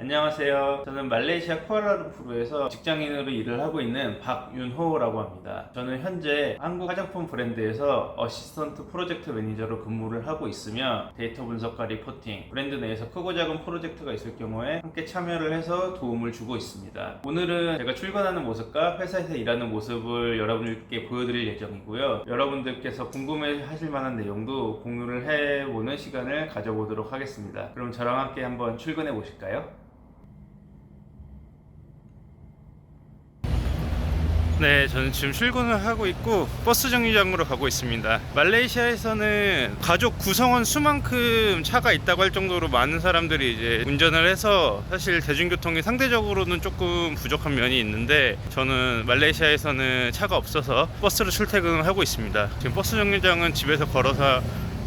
안녕하세요. 저는 말레이시아 쿠알라룸푸르에서 직장인으로 일을 하고 있는 박윤호라고 합니다. 저는 현재 한국 화장품 브랜드에서 어시스턴트 프로젝트 매니저로 근무를 하고 있으며 데이터 분석과 리포팅, 브랜드 내에서 크고 작은 프로젝트가 있을 경우에 함께 참여를 해서 도움을 주고 있습니다. 오늘은 제가 출근하는 모습과 회사에서 일하는 모습을 여러분들께 보여드릴 예정이고요. 여러분들께서 궁금해 하실 만한 내용도 공유를 해보는 시간을 가져보도록 하겠습니다. 그럼 저랑 함께 한번 출근해 보실까요? 네, 저는 지금 출근을 하고 있고 버스 정류장으로 가고 있습니다. 말레이시아에서는 가족 구성원 수만큼 차가 있다고 할 정도로 많은 사람들이 이제 운전을 해서 사실 대중교통이 상대적으로는 조금 부족한 면이 있는데, 저는 말레이시아에서는 차가 없어서 버스로 출퇴근을 하고 있습니다. 지금 버스 정류장은 집에서 걸어서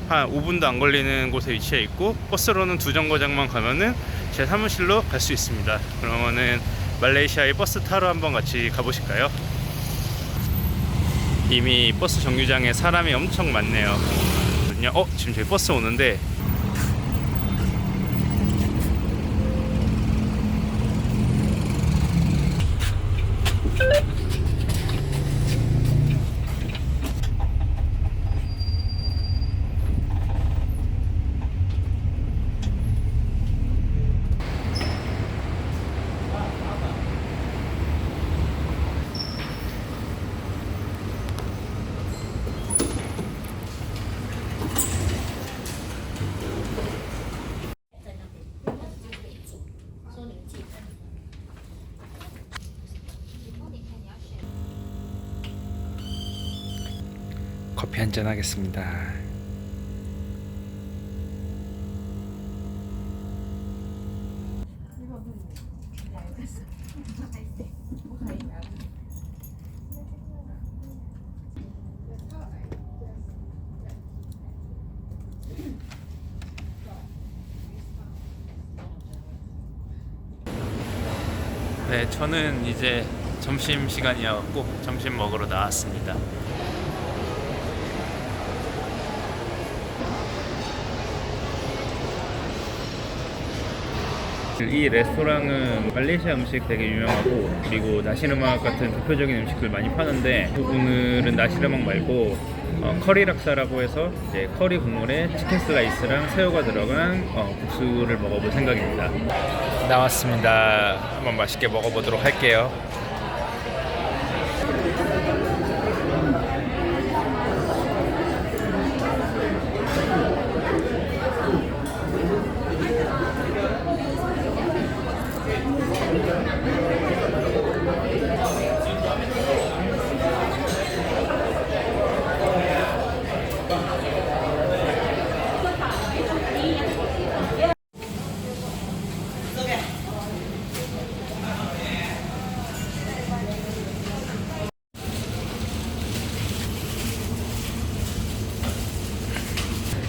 한 5분도 안 걸리는 곳에 위치해 있고, 버스로는 두 정거장만 가면은 제 사무실로 갈 수 있습니다. 그러면은 말레이시아의 버스 타러 한번 같이 가보실까요? 이미 버스 정류장에 사람이 엄청 많네요. 지금 저희 버스 오는데, 커피 한잔 하겠습니다. 네, 저는 이제 점심시간이어갖고 점심 먹으러 나왔습니다. 이 레스토랑은 말레이시아 음식 되게 유명하고, 그리고 나시르막 같은 대표적인 음식들 많이 파는데, 오늘은 나시르막 말고 커리 락사라고 해서 이제 커리 국물에 치킨 슬라이스랑 새우가 들어간 국수를 먹어볼 생각입니다. 나왔습니다. 한번 맛있게 먹어보도록 할게요.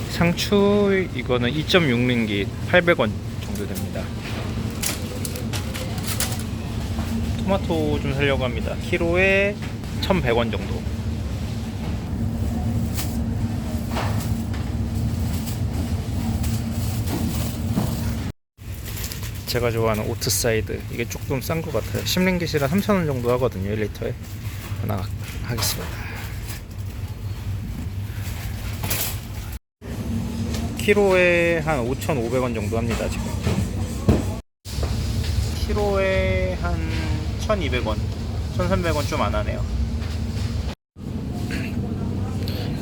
상추 이거는 2.6링깃 800원 정도 됩니다. 토마토 좀 사려고 합니다. 키로에 1,100원 정도. 제가 좋아하는 오트 사이드, 이게 조금 싼 것 같아요. 10링깃이라 3,000원 정도 하거든요, 1리터에. 하나 하겠습니다. 키로에 한 5,500원 정도 합니다. 지금 키로에 한 1,200원, 1,300원 좀 안 하네요.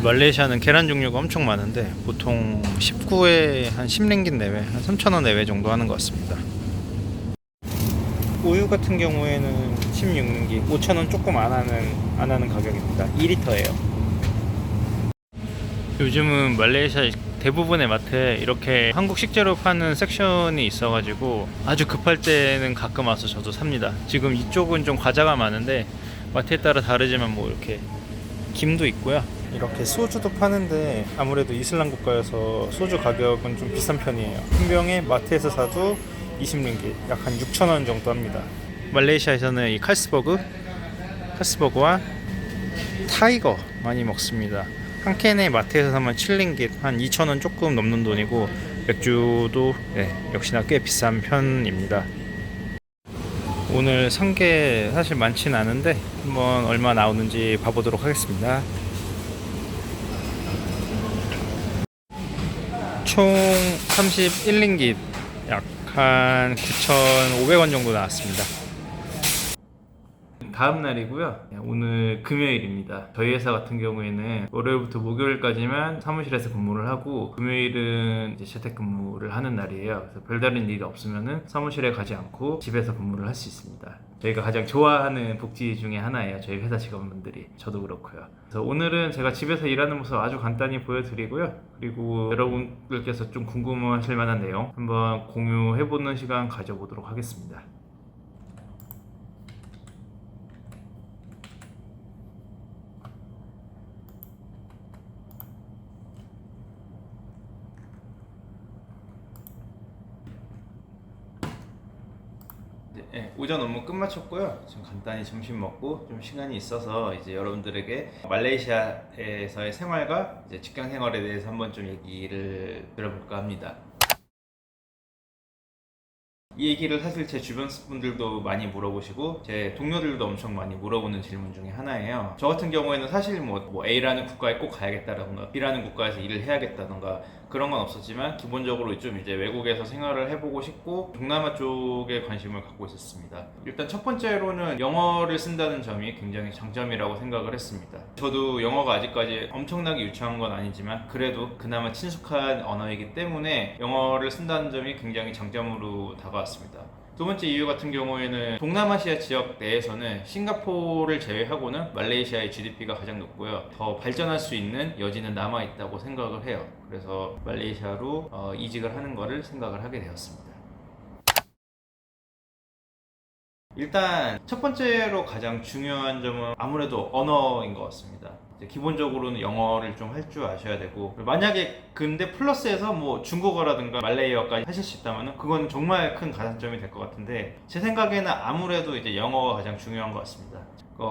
말레이시아는 계란 종류가 엄청 많은데 보통 19에 한 10링깃 내외, 한 3,000원 내외 정도 하는 것 같습니다. 우유 같은 경우에는 16링깃, 5,000원 조금 안 하는 가격입니다. 2리터예요. 요즘은 말레이시아 대부분의 마트에 이렇게 한국 식재료 파는 섹션이 있어가지고 아주 급할 때는 가끔 와서 저도 삽니다. 지금 이쪽은 좀 과자가 많은데 마트에 따라 다르지만 뭐 이렇게 김도 있고요. 이렇게 소주도 파는데 아무래도 이슬람 국가여서 소주 가격은 좀 비싼 편이에요. 한 병에 마트에서 사도 20링깃, 약 한 6,000원 정도 합니다. 말레이시아에서는 이 칼스버거와 타이거 많이 먹습니다. 한 캔에 마트에서 사면 7링깃, 한 2,000원 조금 넘는 돈이고, 맥주도 역시나 꽤 비싼 편입니다. 오늘 산 게 사실 많진 않은데 한번 얼마 나오는지 봐보도록 하겠습니다. 총 31링깃, 약 한 9,500원 정도 나왔습니다. 다음 날이고요. 오늘 금요일입니다. 저희 회사 같은 경우에는 월요일부터 목요일까지만 사무실에서 근무를 하고 금요일은 이제 재택근무를 하는 날이에요. 그래서 별다른 일이 없으면은 사무실에 가지 않고 집에서 근무를 할 수 있습니다. 저희가 가장 좋아하는 복지 중에 하나예요. 저희 회사 직원분들이. 저도 그렇고요. 그래서 오늘은 제가 집에서 일하는 모습 아주 간단히 보여드리고요. 그리고 여러분들께서 좀 궁금하실 만한 내용 한번 공유해보는 시간 가져보도록 하겠습니다. 오전 업무 끝마쳤고요. 지금 간단히 점심 먹고 좀 시간이 있어서 이제 여러분들에게 말레이시아에서의 생활과 이제 직장 생활에 대해서 한번 좀 얘기를 들어볼까 합니다. 이 얘기를 사실 제 주변 분들도 많이 물어보시고 제 동료들도 엄청 많이 물어보는 질문 중에 하나예요. 저 같은 경우에는 사실 뭐 A라는 국가에 꼭 가야겠다던가 B라는 국가에서 일을 해야겠다던가 그런 건 없었지만 기본적으로 좀 이제 외국에서 생활을 해보고 싶고 동남아 쪽에 관심을 갖고 있었습니다. 일단 첫 번째로는 영어를 쓴다는 점이 굉장히 장점이라고 생각을 했습니다. 저도 영어가 아직까지 엄청나게 유창한 건 아니지만 그래도 그나마 친숙한 언어이기 때문에 영어를 쓴다는 점이 굉장히 장점으로 다가왔습니다. 두 번째 이유 같은 경우에는 동남아시아 지역 내에서는 싱가포르를 제외하고는 말레이시아의 GDP가 가장 높고요. 더 발전할 수 있는 여지는 남아있다고 생각을 해요. 그래서 말레이시아로 이직을 하는 거를 생각을 하게 되었습니다. 일단 첫 번째로 가장 중요한 점은 아무래도 언어인 것 같습니다. 기본적으로는 영어를 좀 할 줄 아셔야 되고 만약에 근데 플러스해서 뭐 중국어라든가 말레이어까지 하실 수 있다면 그건 정말 큰 가산점이 될 것 같은데 제 생각에는 아무래도 이제 영어가 가장 중요한 것 같습니다.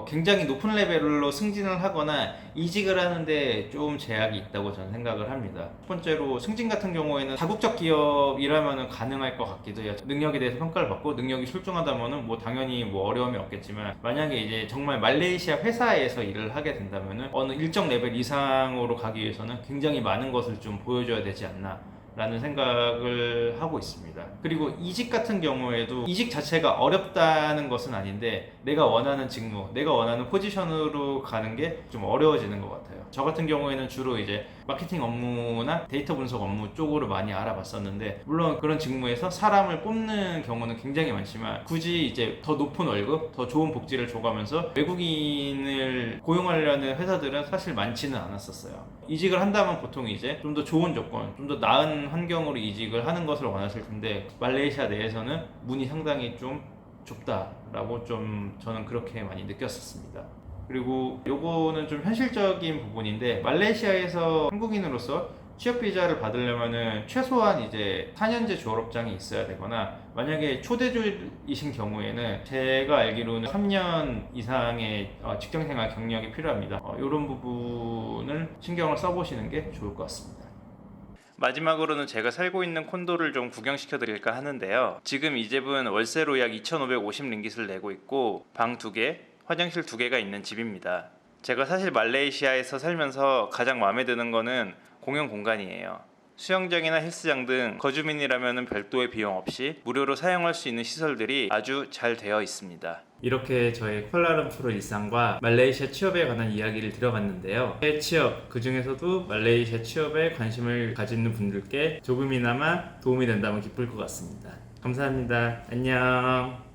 굉장히 높은 레벨로 승진을 하거나 이직을 하는데 좀 제약이 있다고 저는 생각을 합니다. 첫 번째로 승진 같은 경우에는 다국적 기업이라면 가능할 것 같기도 해요. 능력에 대해서 평가를 받고 능력이 출중하다면 뭐 당연히 뭐 어려움이 없겠지만 만약에 이제 정말 말레이시아 회사에서 일을 하게 된다면 어느 일정 레벨 이상으로 가기 위해서는 굉장히 많은 것을 좀 보여줘야 되지 않나 라는 생각을 하고 있습니다. 그리고 이직 같은 경우에도 이직 자체가 어렵다는 것은 아닌데 내가 원하는 직무, 내가 원하는 포지션으로 가는 게 좀 어려워지는 것 같아요. 저 같은 경우에는 주로 이제 마케팅 업무나 데이터 분석 업무 쪽으로 많이 알아봤었는데 물론 그런 직무에서 사람을 뽑는 경우는 굉장히 많지만 굳이 이제 더 높은 월급, 더 좋은 복지를 줘가면서 외국인을 고용하려는 회사들은 사실 많지는 않았었어요. 이직을 한다면 보통 이제 좀 더 좋은 조건, 좀 더 나은 환경으로 이직을 하는 것을 원하실 텐데 말레이시아 내에서는 문이 상당히 좀 좁다라고 좀 저는 그렇게 많이 느꼈었습니다. 그리고 요거는 좀 현실적인 부분인데 말레이시아에서 한국인으로서 취업 비자를 받으려면은 최소한 이제 4년제 졸업장이 있어야 되거나 만약에 초대졸이신 경우에는 제가 알기로는 3년 이상의 직장생활 경력이 필요합니다. 이런 부분을 신경을 써보시는 게 좋을 것 같습니다. 마지막으로는 제가 살고 있는 콘도를 좀 구경시켜 드릴까 하는데요. 지금 이 집은 월세로 약 2,550링깃을 내고 있고 방 2개, 화장실 2개가 있는 집입니다. 제가 사실 말레이시아에서 살면서 가장 마음에 드는 거는 공용 공간이에요. 수영장이나 헬스장 등 거주민이라면 별도의 비용 없이 무료로 사용할 수 있는 시설들이 아주 잘 되어 있습니다. 이렇게 저의 쿠알라룸푸르 일상과 말레이시아 취업에 관한 이야기를 드려봤는데요. 취업, 그 중에서도 말레이시아 취업에 관심을 가지는 분들께 조금이나마 도움이 된다면 기쁠 것 같습니다. 감사합니다. 안녕.